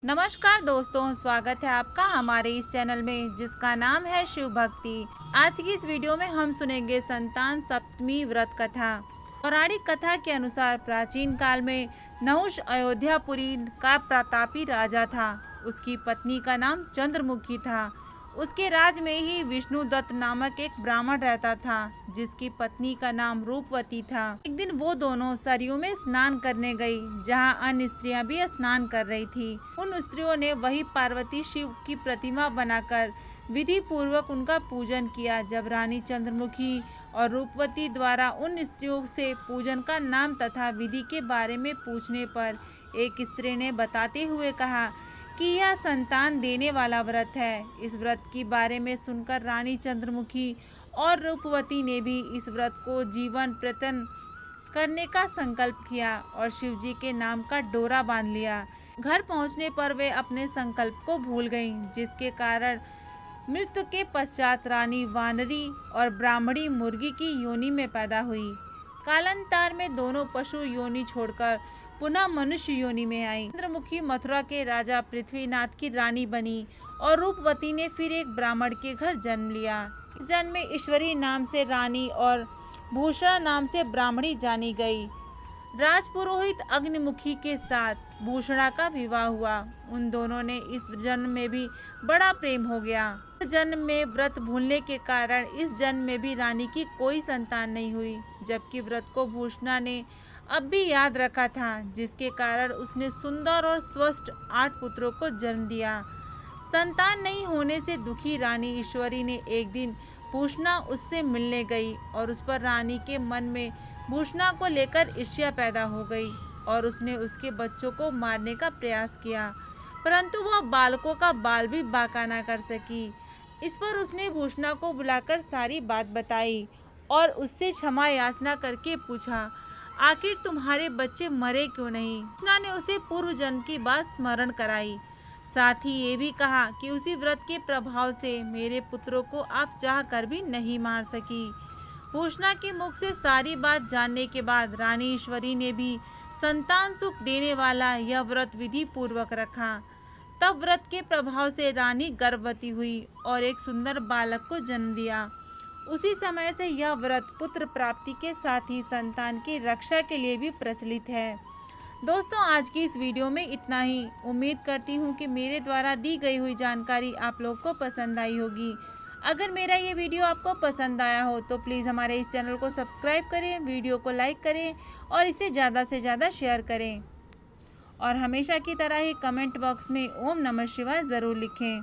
नमस्कार दोस्तों, स्वागत है आपका हमारे इस चैनल में जिसका नाम है शिव भक्ति। आज की इस वीडियो में हम सुनेंगे संतान सप्तमी व्रत कथा। पौराणिक कथा के अनुसार प्राचीन काल में नहुष अयोध्यापुरी का प्रतापी राजा था। उसकी पत्नी का नाम चंद्रमुखी था। उसके राज में ही विष्णुदत्त नामक एक ब्राह्मण रहता था जिसकी पत्नी का नाम रूपवती था। एक दिन वो दोनों सरयू में स्नान करने गई जहाँ अन्य स्त्रियां भी स्नान कर रही थी। उन स्त्रियों ने वही पार्वती शिव की प्रतिमा बनाकर विधि पूर्वक उनका पूजन किया। जब रानी चंद्रमुखी और रूपवती द्वारा उन स्त्रियों से पूजन का नाम तथा विधि के बारे में पूछने पर एक स्त्री ने बताते हुए कहा कि यह संतान देने वाला व्रत है। इस व्रत के बारे में सुनकर रानी चंद्रमुखी और रूपवती ने भी इस व्रत को जीवन प्रयत्न करने का संकल्प किया और शिवजी के नाम का डोरा बांध लिया। घर पहुंचने पर वे अपने संकल्प को भूल गईं, जिसके कारण मृत्यु के पश्चात रानी वानरी और ब्राह्मणी मुर्गी की योनि में पैदा हुई। कालांतर में दोनों पशु योनि छोड़कर पुनः मनुष्य योनि में आई। चंद्रमुखी मथुरा के राजा पृथ्वीनाथ की रानी बनी और रूपवती ने फिर एक ब्राह्मण के घर जन्म लिया। इस जन्म में ईश्वरी नाम से रानी और भूषणा नाम से ब्राह्मणी जानी गई। राजपुरोहित अग्निमुखी के साथ भूषणा का विवाह हुआ। उन दोनों ने इस जन्म में भी बड़ा प्रेम हो गया। जन्म में व्रत भूलने के कारण इस जन्म में भी रानी की कोई संतान नहीं हुई, जबकि व्रत को भूषणा ने अब भी याद रखा था, जिसके कारण उसने सुंदर और स्वस्थ 8 पुत्रों को जन्म दिया। संतान नहीं होने से दुखी रानी ईश्वरी ने एक दिन भूषणा उससे मिलने गई और उस पर रानी के मन में भूषणा को लेकर ईर्ष्या पैदा हो गई और उसने उसके बच्चों को मारने का प्रयास किया, परंतु वह बालकों का बाल भी बांका न कर सकी। इस पर उसने भूषणा को बुलाकर सारी बात बताई और उससे क्षमा याचना करके पूछा, आखिर तुम्हारे बच्चे मरे क्यों नहीं। भूषणा ने उसे पूर्व जन्म की बात स्मरण कराई। साथ ही ये भी कहा कि उसी व्रत के प्रभाव से मेरे पुत्रों को आप चाह कर भी नहीं मार सकी। भूषणा के मुख से सारी बात जानने के बाद रानी ईश्वरी ने भी संतान सुख देने वाला यह व्रत विधि पूर्वक रखा। तब व्रत के प्रभाव से रानी गर्भवती हुई और एक सुंदर बालक को जन्म दिया। उसी समय से यह व्रत पुत्र प्राप्ति के साथ ही संतान की रक्षा के लिए भी प्रचलित है। दोस्तों, आज की इस वीडियो में इतना ही। उम्मीद करती हूँ कि मेरे द्वारा दी गई हुई जानकारी आप लोग को पसंद आई होगी। अगर मेरा ये वीडियो आपको पसंद आया हो तो प्लीज़ हमारे इस चैनल को सब्सक्राइब करें, वीडियो को लाइक करें और इसे ज़्यादा से ज़्यादा शेयर करें। और हमेशा की तरह ही कमेंट बॉक्स में ओम नमः शिवाय ज़रूर लिखें।